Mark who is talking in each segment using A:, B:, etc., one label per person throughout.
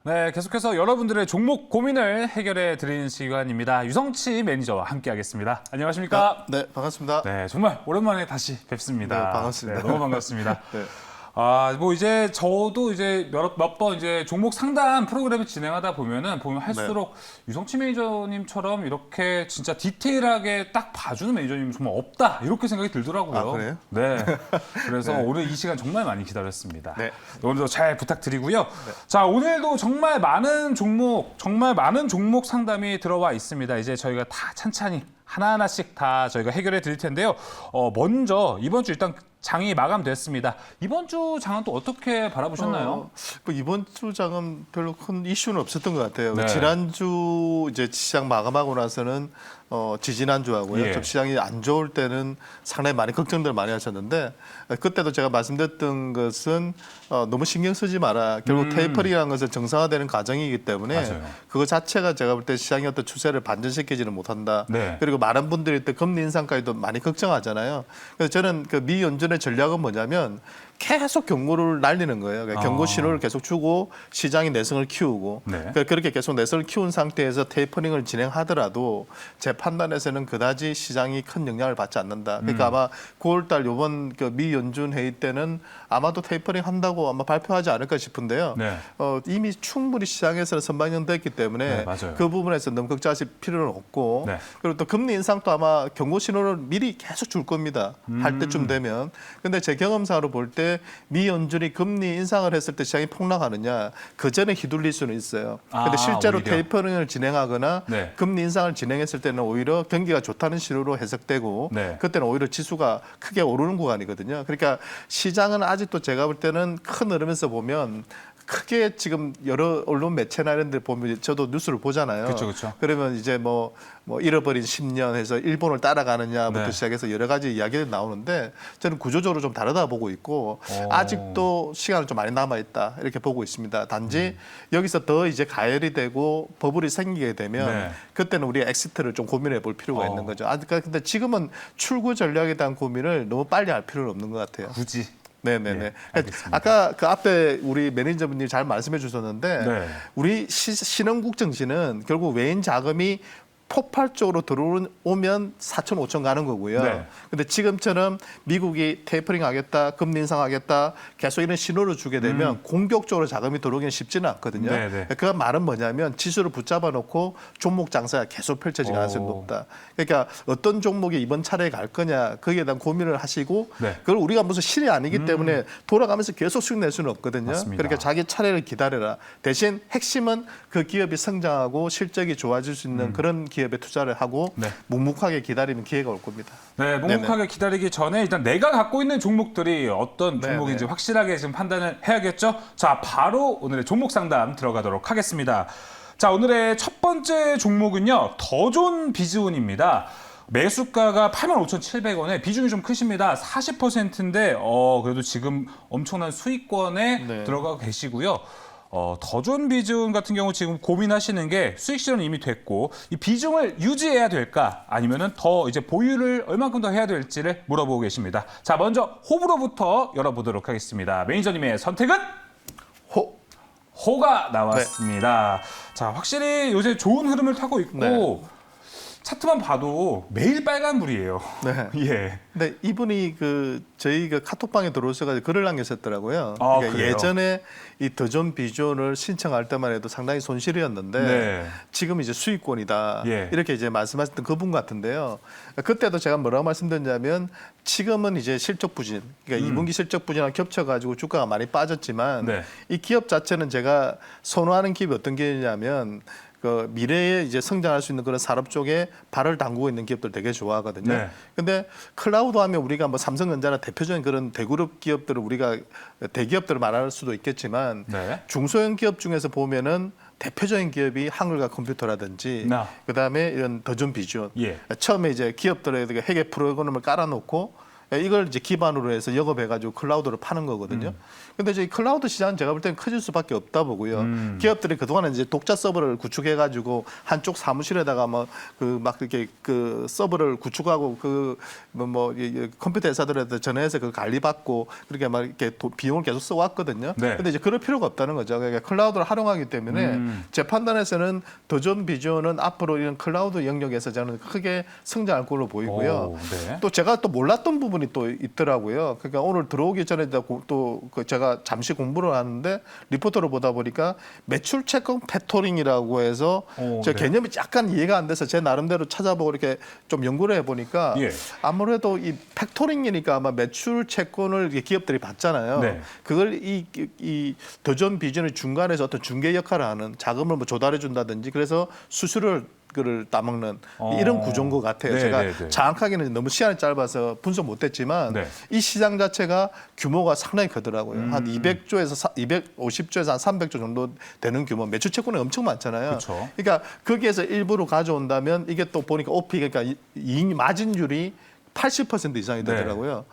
A: 네, 계속해서 여러분들의 종목 고민을 해결해 드리는 시간입니다. 유성치 매니저와 함께하겠습니다. 안녕하십니까?
B: 네, 반갑습니다.
A: 네, 정말 오랜만에 다시 뵙습니다.
B: 네, 반갑습니다.
A: 네, 너무 반갑습니다.
B: 네.
A: 이제 저도 이제 몇 번 이제 종목 상담 프로그램을 진행하다 보면 할수록 유성치 매니저님처럼 이렇게 진짜 디테일하게 딱 봐주는 매니저님 정말 없다 이렇게 생각이 들더라고요.
B: 아, 그래요?
A: 네. 그래서
B: 네.
A: 오늘 이 시간 정말 많이 기다렸습니다.
B: 네.
A: 오늘도 잘 부탁드리고요. 자, 오늘도 정말 많은 종목 상담이 들어와 있습니다. 이제 저희가 다 찬찬히 하나하나씩 다 저희가 해결해 드릴 텐데요. 먼저 이번 주 일단 장이 마감됐습니다. 이번 주 장은 또 어떻게 바라보셨나요?
B: 뭐 이번 주 장은 별로 큰 이슈는 없었던 것 같아요.
A: 네.
B: 지난주 이제 시장 마감하고 나서는 지지난주하고요.
A: 예.
B: 좀 시장이 안 좋을 때는 상당히 많이 걱정들 많이 하셨는데 그때도 제가 말씀드렸던 것은 너무 신경 쓰지 마라. 결국 테이퍼링이라는 것은 정상화되는 과정이기 때문에
A: 맞아요.
B: 그거 자체가 제가 볼 때 시장의 어떤 추세를 반전시키지는 못한다.
A: 네.
B: 그리고 많은 분들이 또 금리 인상까지도 많이 걱정하잖아요. 그래서 저는 그 미 연준의 전략은 뭐냐면 계속 경고를 날리는 거예요. 그러니까 경고 신호를 계속 주고 시장이 내성을 키우고
A: 네.
B: 그러니까 그렇게 계속 내성을 키운 상태에서 테이퍼링을 진행하더라도 제 판단에서는 그다지 시장이 큰 영향을 받지 않는다. 그러니까 아마 9월달 이번 그 미 연준 회의 때는 아마도 테이퍼링 한다고 아마 발표하지 않을까 싶은데요.
A: 네.
B: 이미 충분히 시장에서는 선반영됐기 때문에
A: 네, 맞아요.
B: 그 부분에서 너무 걱정하실 필요는 없고
A: 네.
B: 그리고 또 금리 인상도 아마 경고 신호를 미리 계속 줄 겁니다. 할 때쯤 되면. 근데 제 경험상으로 볼 때 미 연준이 금리 인상을 했을 때 시장이 폭락하느냐 그 전에 휘둘릴 수는 있어요. 근데 실제로
A: 오히려.
B: 테이퍼링을 진행하거나
A: 네.
B: 금리 인상을 진행했을 때는 오히려 경기가 좋다는 신호로 해석되고
A: 네.
B: 그때는 오히려 지수가 크게 오르는 구간이거든요. 그러니까 시장은 아직도 제가 볼 때는 큰 흐름에서 보면 크게 지금 여러 언론 매체나 이런 데 보면 저도 뉴스를 보잖아요.
A: 그쵸.
B: 그러면 이제 뭐 잃어버린 10년 해서 일본을 따라가느냐부터
A: 네.
B: 시작해서 여러 가지 이야기들이 나오는데 저는 구조적으로 좀 다르다 보고 있고
A: 오.
B: 아직도 시간은 좀 많이 남아 있다 이렇게 보고 있습니다. 단지 여기서 더 이제 가열이 되고 버블이 생기게 되면
A: 네.
B: 그때는 우리 엑시트를 좀 고민해 볼 필요가 있는 거죠. 근데 지금은 출구 전략에 대한 고민을 너무 빨리 할 필요는 없는 것 같아요.
A: 굳이.
B: 네네네.
A: 네, 알겠습니다.
B: 아까 그 앞에 우리 매니저분이 잘 말씀해 주셨는데
A: 네.
B: 우리 신흥국 증시는 결국 외인 자금이 폭발적으로 들어오면 4천, 5천 가는 거고요.
A: 네.
B: 근데 지금처럼 미국이 테이퍼링 하겠다, 금리 인상하겠다 계속 이런 신호를 주게 되면 공격적으로 자금이 들어오기는 쉽지는 않거든요.
A: 네.
B: 그 말은 뭐냐면 지수를 붙잡아 놓고 종목 장사가 계속 펼쳐질 가능성이 높다. 그러니까 어떤 종목이 이번 차례에 갈 거냐 거기에 대한 고민을 하시고
A: 네.
B: 그걸 우리가 무슨 신이 아니기 때문에 돌아가면서 계속 수익 낼 수는 없거든요.
A: 맞습니다.
B: 그러니까 자기 차례를 기다려라. 대신 핵심은 그 기업이 성장하고 실적이 좋아질 수 있는 그런 기업에 투자를 하고
A: 네.
B: 묵묵하게 기다리는 기회가 올 겁니다.
A: 네, 묵묵하게 기다리기 전에 일단 내가 갖고 있는 종목들이 어떤 종목인지 확실하게 지금 판단을 해야겠죠. 자, 바로 오늘의 종목 상담 들어가도록 하겠습니다. 자, 오늘의 첫 번째 종목은요. 더존 비즈온입니다. 매수가가 85,700원에 비중이 좀 크십니다. 40%인데 그래도 지금 엄청난 수익권에
B: 네.
A: 들어가고 계시고요. 더존 비중 같은 경우 지금 고민하시는 게 수익 실현은 이미 됐고 이 비중을 유지해야 될까 아니면은 더 이제 보유를 얼만큼 더 해야 될지를 물어보고 계십니다. 자, 먼저 호불호부터 열어보도록 하겠습니다. 매니저님의 선택은 호가 나왔습니다. 자, 확실히 요새 좋은 흐름을 타고 있고
B: 네.
A: 차트만 봐도 매일 빨간불이에요.
B: 네.
A: 예.
B: 근데 이분이 저희 카톡방에 들어오셔가지고 글을 남기셨더라고요.
A: 아,
B: 그러니까
A: 그래요?
B: 예전에 이 더존 비존을 신청할 때만 해도 상당히 손실이었는데
A: 네.
B: 지금 이제 수익권이다.
A: 예.
B: 이렇게 이제 말씀하셨던 그분 같은데요. 그때도 제가 뭐라고 말씀드렸냐면 지금은 이제 실적 부진, 그러니까 2분기 실적 부진랑 겹쳐가지고 주가가 많이 빠졌지만
A: 네.
B: 이 기업 자체는 제가 선호하는 기업이 어떤 기업이냐면 그 미래에 이제 성장할 수 있는 그런 산업 쪽에 발을 담그고 있는 기업들 되게 좋아하거든요.
A: 네.
B: 근데 클라우드 하면 우리가 뭐 삼성전자나 대표적인 그런 대그룹 기업들을 우리가 대기업들을 말할 수도 있겠지만
A: 네.
B: 중소형 기업 중에서 보면은 대표적인 기업이 한글과 컴퓨터라든지 그다음에 이런 더존 비전.
A: 예.
B: 처음에 이제 기업들에게 회계 프로그램을 깔아놓고 이걸 이제 기반으로 해서 영업해가지고 클라우드로 파는 거거든요. 근데 이제 이 클라우드 시장은 제가 볼 때는 커질 수밖에 없다 보고요. 기업들이 그동안에 이제 독자 서버를 구축해가지고 한쪽 사무실에다가 막 이렇게 그 서버를 구축하고 컴퓨터 회사들한테 전화해서 그 관리받고 그렇게 막 이렇게 비용을 계속 써왔거든요.
A: 네.
B: 근데 이제 그럴 필요가 없다는 거죠. 그러니까 클라우드를 활용하기 때문에 제 판단에서는 더존 비전은 앞으로 이런 클라우드 영역에서 저는 크게 성장할 걸로 보이고요.
A: 오, 네.
B: 또 제가 또 몰랐던 부분이 또 있더라고요. 그러니까 오늘 들어오기 전에 또 제가 잠시 공부를 하는데 리포터를 보다 보니까 매출 채권 패토링이라고 해서
A: 오,
B: 제
A: 네.
B: 개념이 약간 이해가 안 돼서 제 나름대로 찾아보고 이렇게 좀 연구를 해보니까
A: 예.
B: 아무래도 이 팩토링이니까 아마 매출 채권을 기업들이 받잖아요.
A: 네.
B: 그걸 이 더존 비전의 중간에서 어떤 중개 역할을 하는 자금을 뭐 조달해 준다든지 그래서 수수료를 따먹는 이런 구조인 것 같아요.
A: 네,
B: 제가
A: 네, 네.
B: 정확하게는 너무 시간이 짧아서 분석 못했지만
A: 네.
B: 이 시장 자체가 규모가 상당히 크더라고요. 한 200조에서 250조에서 한 300조 정도 되는 규모. 매출 채권이 엄청 많잖아요.
A: 그렇죠.
B: 그러니까 거기에서 일부를 가져온다면 이게 또 보니까 OP 그러니까 이익 마진율이 80% 이상이
A: 네.
B: 되더라고요.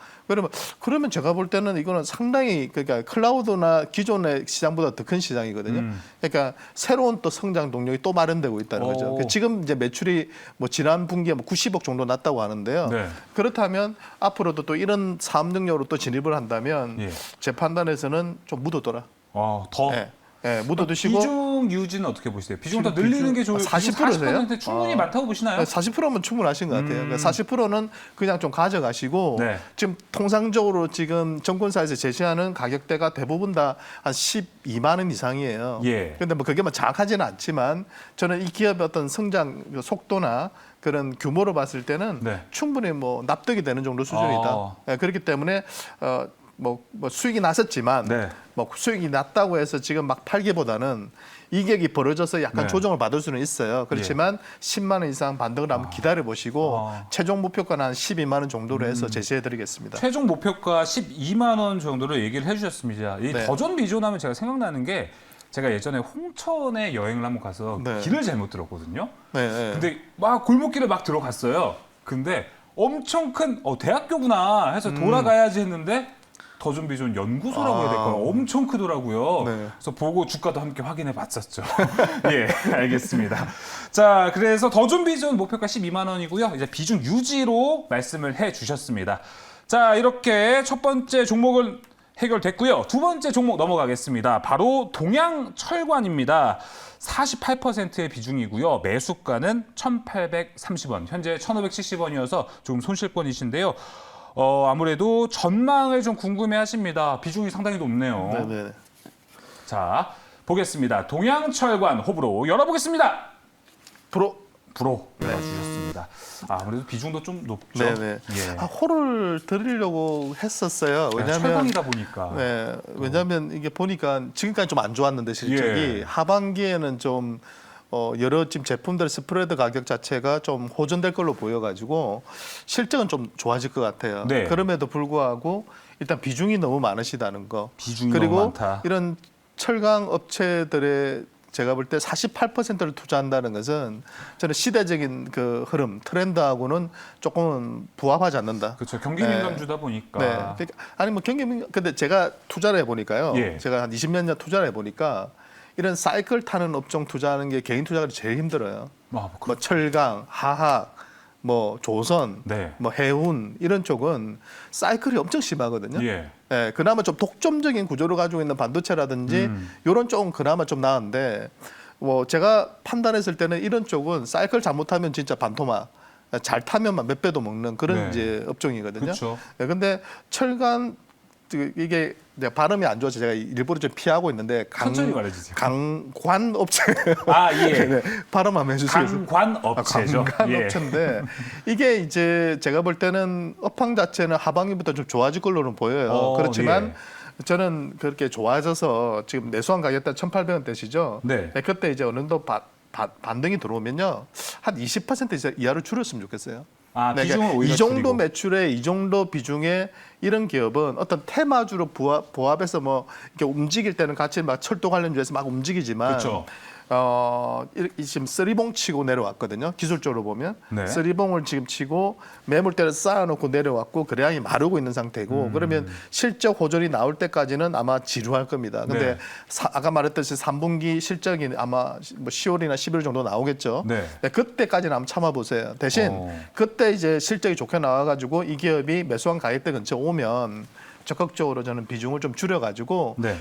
B: 그러면 제가 볼 때는 이거는 상당히 그러니까 클라우드나 기존의 시장보다 더 큰 시장이거든요. 그러니까 새로운 또 성장 동력이 또 마련되고 있다는 거죠. 그러니까 지금 이제 매출이 뭐 지난 분기에 90억 정도 났다고 하는데요.
A: 네.
B: 그렇다면 앞으로도 또 이런 사업 능력으로 또 진입을 한다면
A: 예.
B: 제 판단에서는 좀 묻어둬라.
A: 더
B: 묻어두시고
A: 비중 유지는 어떻게 보시세요? 비중 더
B: 비중-
A: 늘리는 게 좋을
B: 40% 세요?
A: 충분히 많다고 보시나요?
B: 40%면 충분하신 것 같아요. 그러니까 40%는 그냥 좀 가져가시고
A: 네.
B: 지금 통상적으로 지금 정권사에서 제시하는 가격대가 대부분 다 한 12만 원 이상이에요.
A: 예.
B: 그런데 뭐 그게 뭐 정확하지는 않지만 저는 이 기업의 어떤 성장 속도나 그런 규모로 봤을 때는
A: 네.
B: 충분히 뭐 납득이 되는 정도 수준이다.
A: 아.
B: 그렇기 때문에 뭐 수익이 났었지만
A: 네.
B: 뭐 수익이 났다고 해서 지금 막 팔기보다는 이격이 벌어져서 약간
A: 네.
B: 조정을 받을 수는 있어요. 그렇지만 10만 원 이상 반등을 한번 기다려 보시고 최종 목표가는 한 12만 원 정도로 해서 제시해 드리겠습니다.
A: 최종 목표가 12만 원 정도로 얘기를 해주셨습니다. 이
B: 네.
A: 더존 비존하면 제가 생각나는 게 제가 예전에 홍천에 여행을 한번 가서
B: 네.
A: 길을 잘못 들었거든요.
B: 네.
A: 근데 막 골목길을 막 들어갔어요. 근데 엄청 큰 대학교구나 해서 돌아가야지 했는데 더존 비존 연구소라고 해야 될까요? 엄청 크더라고요.
B: 네.
A: 그래서 보고 주가도 함께 확인해 봤었죠. 예, 알겠습니다. 자, 그래서 더존 비존 목표가 12만 원이고요. 이제 비중 유지로 말씀을 해 주셨습니다. 자, 이렇게 첫 번째 종목은 해결됐고요. 두 번째 종목 넘어가겠습니다. 바로 동양철관입니다. 48%의 비중이고요. 매수가는 1,830원, 현재 1,570원이어서 조금 손실권이신데요. 아무래도 전망을 좀 궁금해하십니다. 비중이 상당히 높네요.
B: 네.
A: 자, 보겠습니다. 동양철관 호불호 열어보겠습니다. 불호 주셨습니다. 아무래도 비중도 좀 높죠.
B: 네네.
A: 예.
B: 호를 드리려고 했었어요. 왜냐하면
A: 철강이다 보니까.
B: 네, 왜냐하면 이게 보니까 지금까지 좀 안 좋았는데 실적이
A: 예.
B: 하반기에는 좀 여러 지금 제품들 스프레드 가격 자체가 좀 호전될 걸로 보여가지고 실적은 좀 좋아질 것 같아요.
A: 네.
B: 그럼에도 불구하고 일단 비중이 너무 많으시다는 거.
A: 비중이
B: 그리고
A: 너무 많다.
B: 이런 철강 업체들의 제가 볼 때 48%를 투자한다는 것은 저는 시대적인 그 흐름, 트렌드하고는 조금 부합하지 않는다.
A: 그렇죠. 경기 민감주다 보니까.
B: 네. 그러니까 아니 뭐 경기 민감. 근데 제가 투자를 해보니까요.
A: 예.
B: 제가 한 20몇 년 투자를 해보니까 이런 사이클 타는 업종 투자하는 게 개인 투자가 제일 힘들어요. 뭐 철강, 화학, 뭐 조선,
A: 네.
B: 뭐 해운 이런 쪽은 사이클이 엄청 심하거든요.
A: 예.
B: 예, 그나마 좀 독점적인 구조를 가지고 있는 반도체라든지 이런 쪽은 그나마 좀 나은데 뭐 제가 판단했을 때는 이런 쪽은 사이클 잘못하면 진짜 반토막, 잘 타면만 몇 배도 먹는 그런
A: 네.
B: 이제 업종이거든요.
A: 그렇죠.
B: 예, 근데 철강 이게 이제 발음이 안 좋아서 제가 일부러 좀 피하고 있는데
A: 천천히 말해주세요.
B: 강관 업체.
A: 아, 예.
B: 네, 발음 한번 해주시겠어요?
A: 강관 업체죠.
B: 강간
A: 예.
B: 업체인데 이게 이제 제가 볼 때는 업황 자체는 하반기부터 좀 좋아질 걸로는 보여요. 그렇지만 저는 그렇게 좋아져서 지금 내수한 가격대 1,800원대시죠.
A: 네.
B: 그때 이제 어느 정도 반등이 들어오면요 한 20% 이하로 줄였으면 좋겠어요.
A: 아, 비중을 오히려
B: 이 정도
A: 줄이고.
B: 매출에 이 정도 비중에 이런 기업은 어떤 테마주로 부합해서 뭐 이렇게 움직일 때는 같이 막 철도 관련주에서 막 움직이지만
A: 그렇죠.
B: 지금 쓰리봉 치고 내려왔거든요. 기술적으로 보면
A: 네.
B: 쓰리봉을 지금 치고 매물대를 쌓아놓고 내려왔고 거래량이 마르고 있는 상태고 그러면 실적 호전이 나올 때까지는 아마 지루할 겁니다. 근데
A: 네.
B: 아까 말했듯이 3분기 실적이 아마 뭐 10월이나 11월 정도 나오겠죠.
A: 네.
B: 그때까지는 한번 참아보세요. 대신 그때 이제 실적이 좋게 나와가지고 이 기업이 매수한 가격대 근처 오면 적극적으로 저는 비중을 좀 줄여가지고
A: 네.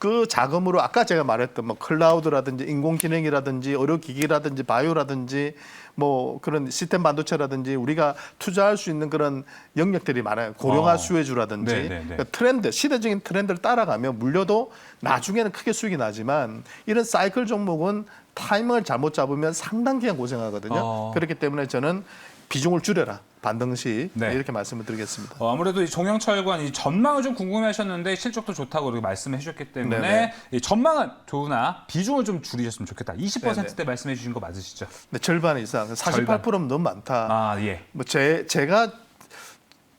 B: 그 자금으로 아까 제가 말했던 뭐 클라우드라든지 인공지능이라든지 의료기기라든지 바이오라든지 뭐 그런 시스템 반도체라든지 우리가 투자할 수 있는 그런 영역들이 많아요. 고령화 수혜주라든지
A: 네, 네, 네.
B: 그러니까 트렌드, 시대적인 트렌드를 따라가면 물려도 나중에는 크게 수익이 나지만 이런 사이클 종목은 타이밍을 잘못 잡으면 상당 기간 고생하거든요. 그렇기 때문에 저는 비중을 줄여라. 반등시
A: 네.
B: 이렇게 말씀을 드리겠습니다.
A: 아무래도 이 종영철관 이 전망을 좀 궁금해하셨는데 실적도 좋다고 이렇게 말씀해 주셨기 때문에
B: 네네.
A: 이 전망은 좋으나 비중을 좀 줄이셨으면 좋겠다. 20%대
B: 네네.
A: 말씀해 주신 거 맞으시죠?
B: 근데 절반 이상, 48%면 너무 많다.
A: 아 예.
B: 뭐 제가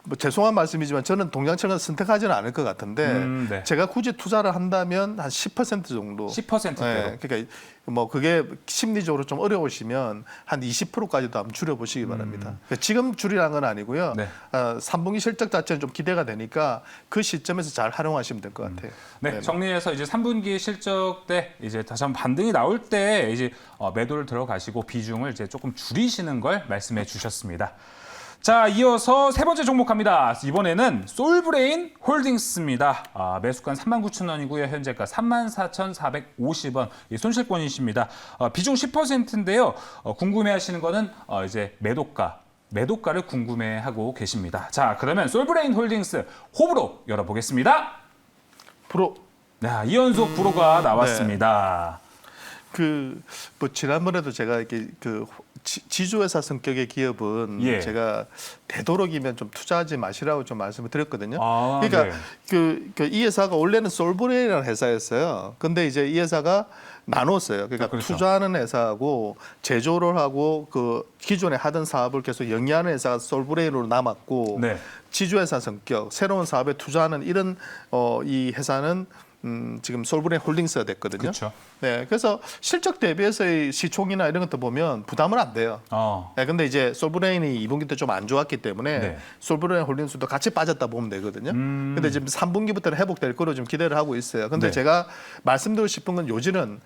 B: 뭐 죄송한 말씀이지만 저는 동양철관 선택하지는 않을 것 같은데
A: 네.
B: 제가 굳이 투자를 한다면 한 10% 정도.
A: 10%대로.
B: 네, 그러니까 뭐 그게 심리적으로 좀 어려우시면 한 20%까지도 한번 줄여보시기 바랍니다. 그러니까 지금 줄이라는 건 아니고요.
A: 네.
B: 3분기 실적 자체는 좀 기대가 되니까 그 시점에서 잘 활용하시면 될 것 같아요.
A: 네,
B: 네네.
A: 정리해서 이제 3분기 실적 때 이제 다시 한번 반등이 나올 때 이제 매도를 들어가시고 비중을 이제 조금 줄이시는 걸 말씀해 주셨습니다. 자, 이어서 세 번째 종목 갑니다. 이번에는 솔브레인 홀딩스입니다. 매수가 39,000원이고요. 현재가 34,450원. 손실권이십니다. 비중 10%인데요. 궁금해하시는 거는 이제 매도가를 궁금해하고 계십니다. 자, 그러면 솔브레인 홀딩스 호불호 열어보겠습니다.
B: 프로
A: 네, 이연속 불호가 나왔습니다.
B: 뭐 지난번에도 제가 이렇게 지주회사 성격의 기업은
A: 예.
B: 제가 되도록이면 좀 투자하지 마시라고 좀 말씀을 드렸거든요.
A: 아,
B: 그러니까
A: 네.
B: 이 회사가 원래는 솔브레인이라는 회사였어요. 근데 이제 이 회사가 나눴어요. 그러니까
A: 그렇죠.
B: 투자하는 회사하고 제조를 하고 그 기존에 하던 사업을 계속 영위하는 회사가 솔브레인으로 남았고
A: 네.
B: 지주회사 성격, 새로운 사업에 투자하는 이런 이 회사는 지금 솔브레인 홀딩스가 됐거든요.
A: 그렇죠.
B: 네, 그래서 실적 대비해서의 시총이나 이런 것도 보면 부담은 안 돼요. 네, 근데 이제 솔브레인이 2분기 때 좀 안 좋았기 때문에
A: 네.
B: 솔브레인 홀딩스도 같이 빠졌다 보면 되거든요. 근데 지금 3분기부터는 회복될 거로 좀 기대를 하고 있어요. 근데
A: 네.
B: 제가 말씀드리고 싶은 건 요지는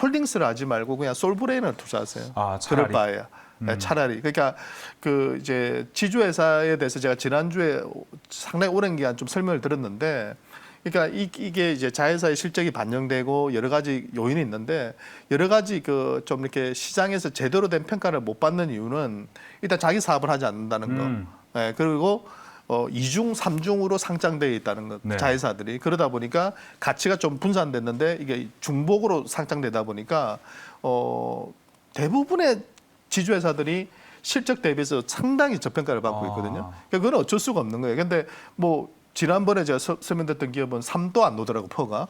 B: 홀딩스를 하지 말고 그냥 솔브레인을 투자하세요.
A: 차라리.
B: 그럴 바에야. 네, 차라리 그러니까 이제 지주회사에 대해서 제가 지난주에 상당히 오랜 기간 좀 설명을 드렸는데 그러니까 이게 이제 자회사의 실적이 반영되고 여러 가지 요인이 있는데 여러 가지 좀 이렇게 시장에서 제대로 된 평가를 못 받는 이유는 일단 자기 사업을 하지 않는다는 거. 네, 그리고 2중, 3중으로 상장되어 있다는 것,
A: 네.
B: 자회사들이. 그러다 보니까 가치가 좀 분산됐는데 이게 중복으로 상장되다 보니까 대부분의 지주회사들이 실적 대비해서 상당히 저평가를 받고 있거든요. 그러니까 그건 어쩔 수가 없는 거예요. 근데 뭐 지난번에 제가 설명드렸던 기업은 3도 안 놓더라고, 퍼가.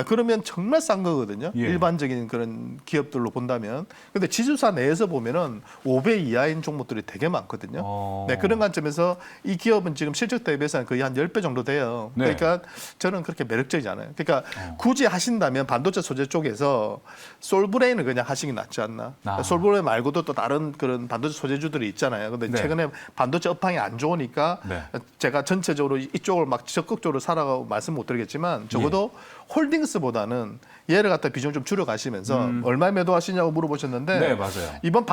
B: 그러면 정말 싼 거거든요.
A: 예.
B: 일반적인 그런 기업들로 본다면. 근데 지주사 내에서 보면은 5배 이하인 종목들이 되게 많거든요. 네, 그런 관점에서 이 기업은 지금 실적 대비해서는 거의 한 10배 정도 돼요.
A: 네.
B: 그러니까 저는 그렇게 매력적이지 않아요. 그러니까 굳이 하신다면 반도체 소재 쪽에서 솔브레인을 그냥 하시기 낫지 않나. 솔브레인 말고도 또 다른 그런 반도체 소재주들이 있잖아요. 근데
A: 네.
B: 최근에 반도체 업황이 안 좋으니까
A: 네.
B: 제가 전체적으로 이쪽을 막 적극적으로 사라고 말씀 못 드리겠지만 적어도 홀딩스보다는 얘를 갖다 비중 좀 줄여 가시면서 얼마에 매도하시냐고 물어보셨는데
A: 네, 맞아요.
B: 이번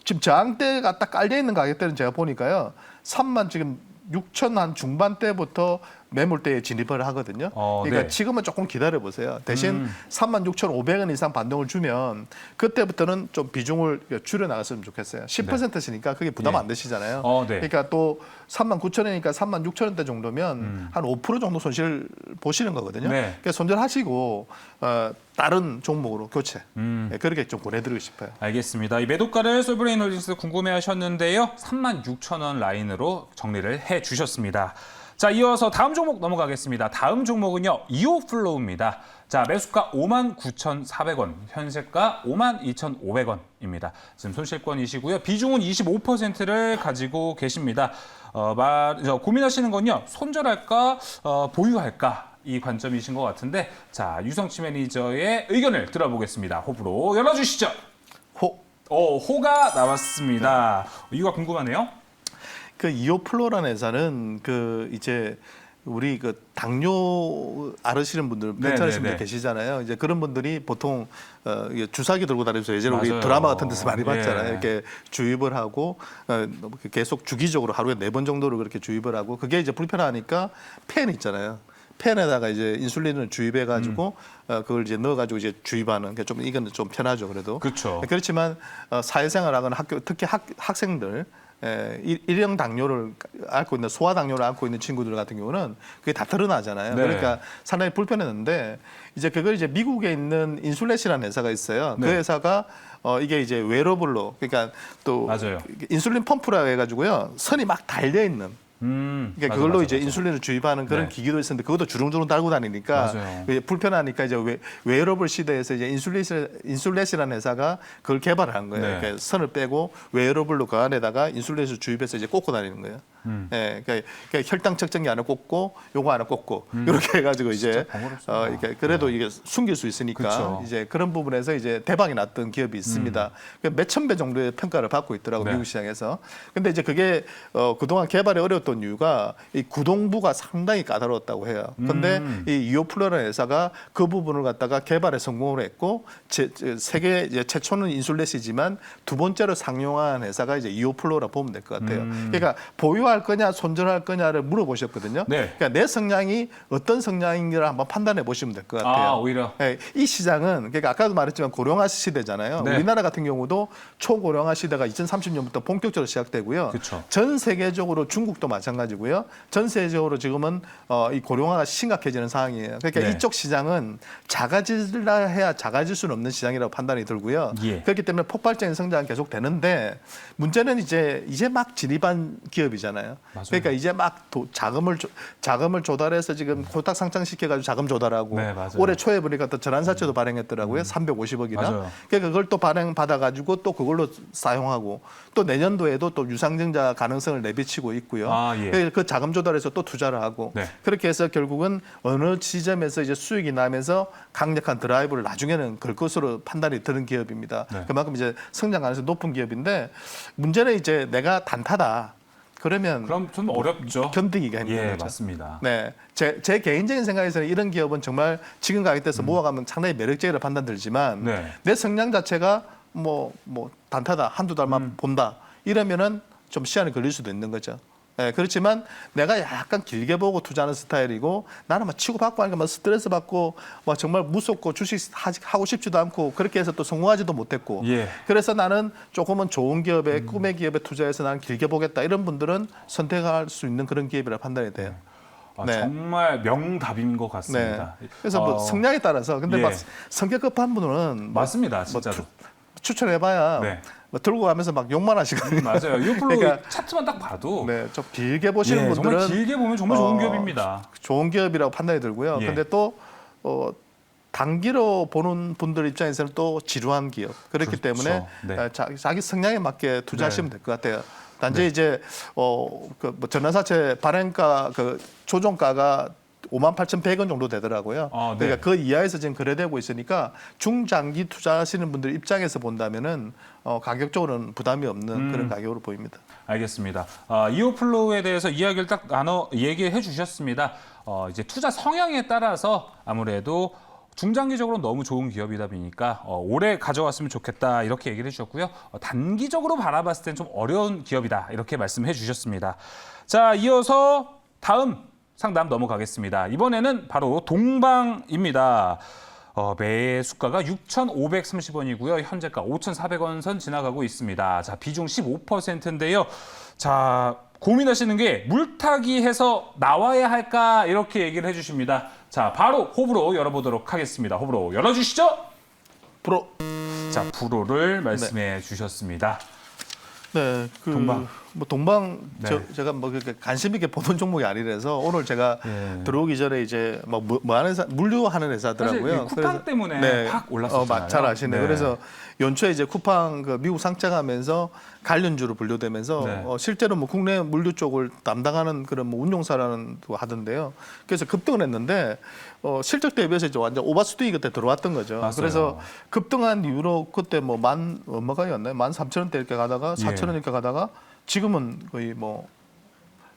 B: 지금 저항대가 딱 깔려 있는 가격대는 제가 보니까요. 3만 지금 6천 한 중반대부터 매물대에 진입을 하거든요. 그러니까
A: 네.
B: 지금은 조금 기다려 보세요. 대신 36,500원 이상 반등을 주면 그때부터는 좀 비중을 줄여 나갔으면 좋겠어요. 10%시니까 그게 부담 안 되시잖아요.
A: 네.
B: 그러니까 또 39,000원이니까 36,000원대 정도면 한 5% 정도 손실 보시는 거거든요.
A: 네.
B: 그러니까 손절하시고 다른 종목으로 교체. 네, 그렇게 좀 보내드리고 싶어요.
A: 알겠습니다. 이 매도가를 솔브레인 홀딩스 궁금해하셨는데요. 36,000원 라인으로 정리를 해주셨습니다. 자, 이어서 다음 종목 넘어가겠습니다. 다음 종목은요, 이오플로우입니다. 자, 매수가 59,400원, 현재가 52,500원입니다. 지금 손실권이시고요. 비중은 25%를 가지고 계십니다. 고민하시는 건요, 손절할까, 보유할까? 이 관점이신 것 같은데 자 유성치 매니저의 의견을 들어보겠습니다. 호불호 열어주시죠. 호가 나왔습니다. 이유가 궁금하네요.
B: 그 이오플로라는 회사는 그 이제 우리 그 당뇨 앓으시는 분들 괜찮으신 분들 계시잖아요. 이제 그런 분들이 보통 이게 주사기 들고 다니면서 예전에 우리 드라마 같은 데서 많이 봤잖아요. 이렇게 주입을 하고 계속 주기적으로 하루에 4번 정도를 그렇게 주입을 하고 그게 이제 불편하니까 펜 있잖아요. 펜에다가 이제 인슐린을 주입해 가지고 그걸 이제 넣어 가지고 이제 주입하는 게 좀 이건 좀 편하죠. 그래도
A: 그렇죠.
B: 그렇지만 사회생활하거나 학교 특히 학생들 일형 당뇨를 앓고 있는 소아 당뇨를 앓고 있는 친구들 같은 경우는 그게 다 드러나잖아요.
A: 네.
B: 그러니까 상당히 불편했는데 이제 그걸 이제 미국에 있는 인슐렛이라는 회사가 있어요. 그
A: 네.
B: 회사가 이게 이제 웨어러블로 그러니까 또
A: 맞아요.
B: 인슐린 펌프라 해가지고요 선이 막 달려 있는. 그러니까 그걸로 이제 인슐린을 주입하는 그런
A: 네.
B: 기기도 있었는데 그것도 주렁주렁 달고 다니니까
A: 맞아요.
B: 불편하니까 이제 웨어러블 시대에서 이제 인슐렛이라는 회사가 그걸 개발을 한 거예요.
A: 네.
B: 그러니까 선을 빼고 웨어러블로 그 안에다가 인슐렛을 주입해서 이제 꽂고 다니는 거예요. 그러니까 혈당 측정기 하나 꽂고 요거 하나 꽂고 이렇게 해가지고 이제 이렇게 그래도 이게 숨길 수 있으니까
A: 그쵸.
B: 이제 그런 부분에서 이제 대박이 났던 기업이 있습니다. 몇천 배 정도의 평가를 받고 있더라고
A: 네.
B: 미국 시장에서. 근데 이제 그게 그동안 개발이 어려웠던 이유가 이 구동부가 상당히 까다로웠다고 해요. 근데 이 이오플로라는 회사가 그 부분을 갖다가 개발에 성공을 했고 세계 이제 최초는 인슐렛이지만 두 번째로 상용한 회사가 이제 이오플로라 보면 될 것 같아요. 그러니까 보유할 거냐 손절할 거냐를 물어보셨거든요.
A: 네.
B: 그러니까 내 성향이 어떤 성향인지를 한번 판단해 보시면 될 것 같아요.
A: 오히려.
B: 네, 이 시장은 그러니까 아까도 말했지만 고령화 시대잖아요.
A: 네.
B: 우리나라 같은 경우도 초고령화 시대가 2030년부터 본격적으로 시작되고요.
A: 그쵸.
B: 전 세계적으로 중국도 마찬가지고요. 전 세계적으로 지금은 이 고령화가 심각해지는 상황이에요. 그러니까
A: 네.
B: 이쪽 시장은 작아지려 해야 작아질 수는 없는 시장이라고 판단이 들고요.
A: 예.
B: 그렇기 때문에 폭발적인 성장은 계속 되는데 문제는 이제 막 진입한 기업이잖아요.
A: 맞아요.
B: 그러니까 이제 막 자금을 조달해서 지금 코딱 상장시켜가지고 자금 조달하고
A: 네, 맞아요.
B: 올해 초에 보니까 또 전환사채도 발행했더라고요. 350억이나.
A: 맞아요.
B: 그러니까 그걸 또 발행받아가지고 또 그걸로 사용하고 또 내년도에도 또 유상증자 가능성을 내비치고 있고요.
A: 예.
B: 그러니까 그 자금 조달해서 또 투자를 하고
A: 네.
B: 그렇게 해서 결국은 어느 지점에서 이제 수익이 나면서 강력한 드라이브를 나중에는 걸 것으로 판단이 드는 기업입니다.
A: 네.
B: 그만큼 이제 성장 가능성이 높은 기업인데 문제는 이제 내가 단타다. 그러면
A: 좀 어렵죠.
B: 견디기가 힘든
A: 예,
B: 거죠.
A: 맞습니다.
B: 네, 제 개인적인 생각에서는 이런 기업은 정말 지금 가격대에서 모아가면 상당히 매력적이라 판단 들지만
A: 네.
B: 내 성향 자체가 뭐 단타다 한두 달만 본다 이러면은 좀 시간이 걸릴 수도 있는 거죠. 네, 그렇지만 내가 약간 길게 보고 투자하는 스타일이고 나는 막 치고받고 하니까 막 스트레스 받고 막 정말 무섭고 주식 하고 싶지도 않고 그렇게 해서 또 성공하지도 못했고
A: 예.
B: 그래서 나는 조금은 좋은 기업에 꿈의 기업에 투자해서 나는 길게 보겠다 이런 분들은 선택할 수 있는 그런 기업이라 판단이 돼요. 네.
A: 정말 명답인 것 같습니다.
B: 네. 그래서 뭐 성향에 따라서 근데
A: 예.
B: 막 성격 급한 분은
A: 맞습니다, 진짜로.
B: 추천해봐야
A: 네.
B: 뭐 들고 가면서 막 욕만 하시거든요.
A: 맞아요. 이오플로
B: 그러니까
A: 차트만 딱 봐도
B: 네, 좀 길게 보시는
A: 예,
B: 분들은
A: 정말 길게 보면 정말 좋은 기업입니다.
B: 좋은 기업이라고 판단이 들고요.
A: 예.
B: 근데 또 단기로 보는 분들 입장에서는 또 지루한 기업. 그렇기
A: 그렇죠.
B: 때문에
A: 네.
B: 자기 성향에 맞게 투자하시면
A: 네.
B: 될 것 같아요. 단지 이제 그 뭐 전환사채 발행가 그 조정가가 58,100원 정도 되더라고요.
A: 네.
B: 그러니까 그 이하에서 지금 거래되고 있으니까 중장기 투자하시는 분들 입장에서 본다면은 가격적으로는 부담이 없는 그런 가격으로 보입니다.
A: 알겠습니다. 이오플로우에 대해서 이야기를 딱 얘기해 주셨습니다. 이제 투자 성향에 따라서 아무래도 중장기적으로 너무 좋은 기업이다 보니까 오래 가져왔으면 좋겠다 이렇게 얘기를 해주셨고요. 단기적으로 바라봤을 땐 좀 어려운 기업이다 이렇게 말씀해 주셨습니다. 자, 이어서 다음 상담 넘어가겠습니다. 이번에는 바로 동방입니다. 매수가가 6,530원이고요. 현재가 5,400원 선 지나가고 있습니다. 자, 비중 15%인데요. 자, 고민하시는 게 물타기 해서 나와야 할까 이렇게 얘기를 해주십니다. 자, 바로 호불호 열어보도록 하겠습니다. 호불호 열어주시죠.
B: 프로.
A: 자, 불호를 말씀해 주셨습니다.
B: 네,
A: 동방.
B: 뭐 동방
A: 네.
B: 제가 뭐 그렇게 관심 있게 보는 종목이 아니라서 오늘 제가
A: 예.
B: 들어오기 전에 이제 뭐 하는 회사 물류하는 회사더라고요.
A: 사실 이 쿠팡 때문에 확 올랐었잖아요.
B: 잘 아시네.
A: 네.
B: 그래서 연초에 이제 쿠팡 그 미국 상장하면서 관련주로 분류되면서
A: 네.
B: 실제로 뭐 국내 물류 쪽을 담당하는 그런 뭐 운용사라는 거 하던데요. 그래서 급등을 했는데 실적 대비해서 이제 완전 오버스윙 그때 들어왔던 거죠.
A: 맞아요.
B: 그래서 급등한 이후로 그때 뭐 얼마가였나요? 13,000원대 이렇게 가다가 4,000원 이렇게 가다가 지금은 거의 뭐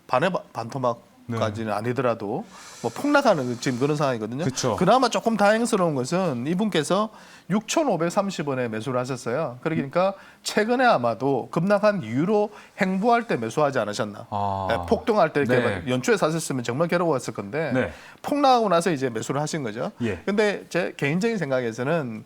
B: 반토막까지는 아니더라도 뭐 폭락하는 지금 그런 상황이거든요.
A: 그쵸.
B: 그나마 조금 다행스러운 것은 이분께서 6,530원에 매수를 하셨어요. 그러니까 최근에 아마도 급락한 이유로 행보할 때 매수하지 않으셨나.
A: 아.
B: 네, 폭등할 때 이렇게
A: 네.
B: 연초에 사셨으면 정말 괴로웠을 건데
A: 네.
B: 폭락하고 나서 이제 매수를 하신 거죠.
A: 예.
B: 근데 제 개인적인 생각에서는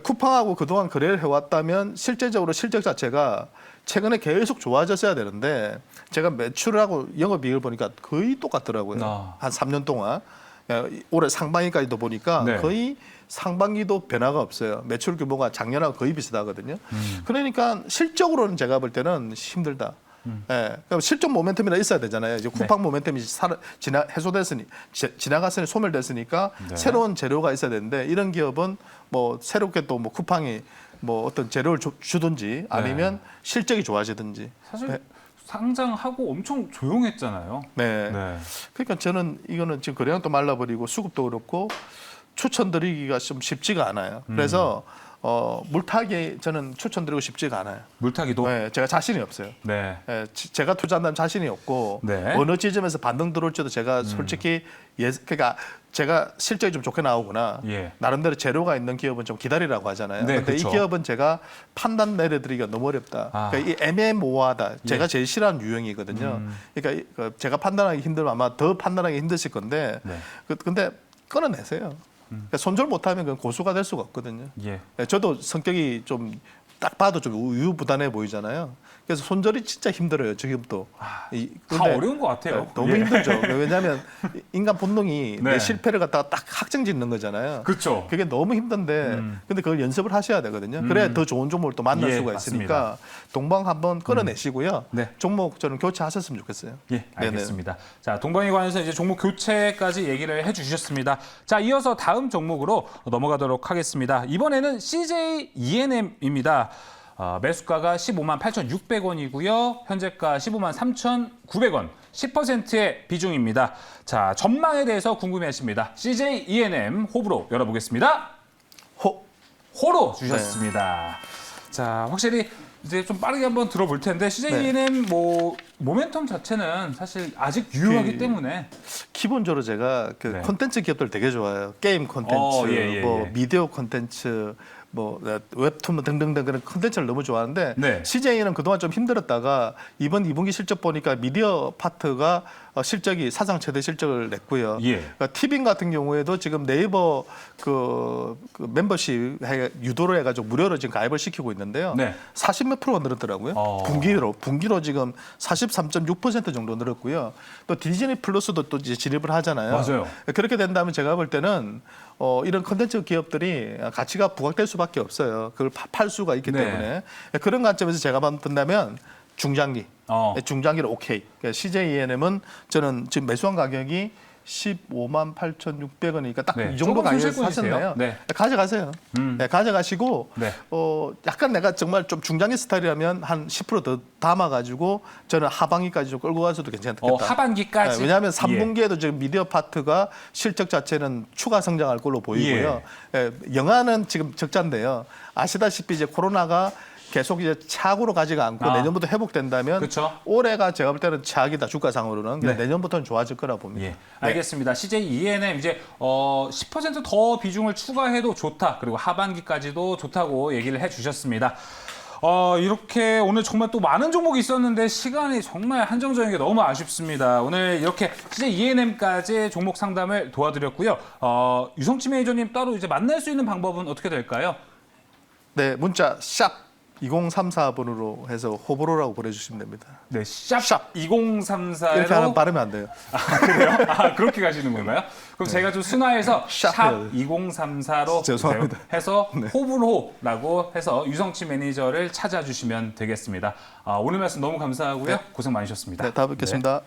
B: 쿠팡하고 그동안 거래를 해왔다면 실제적으로 실적 자체가 최근에 계속 좋아졌어야 되는데 제가 매출하고 영업이익을 보니까 거의 똑같더라고요.
A: 아.
B: 한 3년 동안. 올해 상반기까지도 보니까
A: 네.
B: 거의 상반기도 변화가 없어요. 매출 규모가 작년하고 거의 비슷하거든요. 그러니까 실적으로는 제가 볼 때는 힘들다. 예, 그럼 실적 모멘텀이나 있어야 되잖아요. 이제 쿠팡 모멘텀이 지나갔으니 소멸됐으니까
A: 네.
B: 새로운 재료가 있어야 되는데 이런 기업은 뭐 새롭게 또 뭐 쿠팡이 뭐 어떤 재료를 주든지 아니면 실적이 좋아지든지.
A: 사실
B: 네.
A: 상장하고 엄청 조용했잖아요.
B: 네.
A: 네.
B: 그러니까 저는 이거는 지금 거래량도 말라버리고 수급도 그렇고 추천드리기가 좀 쉽지가 않아요. 그래서 물타기 저는 추천드리고 싶지가 않아요.
A: 물타기도.
B: 네, 제가 자신이 없어요.
A: 네.
B: 예, 제가 투자한다는 자신이 없고
A: 네.
B: 어느 지점에서 반등 들어올지도 제가 솔직히 그러니까 제가 실적이 좀 좋게 나오구나.
A: 예.
B: 나름대로 재료가 있는 기업은 좀 기다리라고 하잖아요.
A: 네,
B: 근데
A: 그쵸.
B: 이 기업은 제가 판단 내려드리기가 너무 어렵다.
A: 아.
B: 그러니까 이 애매모호하다. 제가
A: 예.
B: 제일 싫어하는 유형이거든요. 그러니까 제가 판단하기 힘들면 아마 더 판단하기 힘드실 건데
A: 네.
B: 근데 끊어내세요. 그러니까 손절 못하면 그건 고수가 될 수가 없거든요.
A: 예.
B: 저도 성격이 좀 딱 봐도 좀 우유부단해 보이잖아요. 그래서 손절이 진짜 힘들어요. 지금도.
A: 다
B: 근데
A: 어려운 것 같아요.
B: 너무
A: 예.
B: 힘들죠. 왜냐하면 인간 본능이
A: 네.
B: 내 실패를 갖다가 딱 확정 짓는 거잖아요.
A: 그렇죠.
B: 그게 너무 힘든데 근데 그걸 연습을 하셔야 되거든요. 그래야 더 좋은 종목을 또 만날
A: 예,
B: 수가 있으니까 동방 한번 끌어내시고요.
A: 네.
B: 종목 저는 교체하셨으면 좋겠어요.
A: 예, 알겠습니다. 자, 동방에 관해서 이제 종목 교체까지 얘기를 해주셨습니다. 자, 이어서 다음 종목으로 넘어가도록 하겠습니다. 이번에는 CJ ENM입니다. 매수가가 15만 8,600원이고요. 현재가 15만 3,900원, 10%의 비중입니다. 자, 전망에 대해서 궁금해하십니다. CJ ENM 호불호 열어보겠습니다. 호로 주셨습니다. 자, 확실히 이제 좀 빠르게 한번 들어볼 텐데 CJ ENM 뭐 모멘텀 자체는 사실 아직 유효하기 때문에
B: 기본적으로 제가 그
A: 네.
B: 콘텐츠 기업들 되게 좋아해요. 게임 콘텐츠,
A: 예.
B: 미디어 콘텐츠, 뭐 웹툰 등등등 그런 콘텐츠를 너무 좋아하는데
A: 네.
B: CJ는 그동안 좀 힘들었다가 이번 2분기 실적 보니까 미디어 파트가 실적이 사상 최대 실적을 냈고요.
A: 예.
B: 그러니까 티빙 같은 경우에도 지금 네이버 그 멤버십 유도를 해가지고 무료로 지금 가입을 시키고 있는데요.
A: 네.
B: 40몇 프로가 늘었더라고요. 분기로 지금 43.6% 정도 늘었고요. 또 디즈니 플러스도 또 이제 진입을 하잖아요.
A: 맞아요.
B: 그렇게 된다면 제가 볼 때는 이런 컨텐츠 기업들이 가치가 부각될 수밖에 없어요. 그걸 팔 수가 있기
A: 네.
B: 때문에 그런 관점에서 제가 본다면 중장기, 중장기는 오케이. 그러니까 CJ ENM은 저는 지금 매수한 가격이 15만 8,600원이니까 딱
A: 네.
B: 이 정도
A: 조금
B: 가격에서
A: 손실 보이세요?
B: 사셨네요.
A: 네.
B: 가져가세요. 네, 가져가시고
A: 네.
B: 약간 내가 정말 좀 중장기 스타일이라면 한 10% 더 담아가지고 저는 하반기까지 좀 끌고 가서도 괜찮겠다.
A: 하반기까지.
B: 네, 왜냐하면 3분기에도 지금 미디어 파트가 실적 자체는 추가 성장할 걸로 보이고요. 영화는 지금 적자인데요. 아시다시피 이제 코로나가 계속 이제 차악으로 가지가 않고 내년부터 회복된다면
A: 그쵸.
B: 올해가 제가 볼 때는 차악이다 주가상으로는
A: 네.
B: 내년부터는 좋아질 거라 봅니다.
A: 예, 알겠습니다. CJ ENM 이제 10%더 비중을 추가해도 좋다. 그리고 하반기까지도 좋다고 얘기를 해주셨습니다. 이렇게 오늘 정말 또 많은 종목이 있었는데 시간이 정말 한정적인 게 너무 아쉽습니다. 오늘 이렇게 CJ ENM까지 종목 상담을 도와드렸고요. 유성치 매니저님 따로 이제 만날 수 있는 방법은 어떻게 될까요?
B: 네, 문자 샵 2034번으로 해서 호불호라고 보내주시면 됩니다.
A: 네, 샵 2034로
B: 이렇게 하면 발음이 안 돼요.
A: 그래요? 그렇게 가시는 건가요? 그럼 제가 좀 순화해서 샵
B: 샵
A: 2034로
B: 죄송합니다.
A: 해서 호불호라고 해서 유성치 매니저를 찾아주시면 되겠습니다. 오늘 말씀 너무 감사하고요. 고생 많으셨습니다.
B: 네, 다 뵙겠습니다.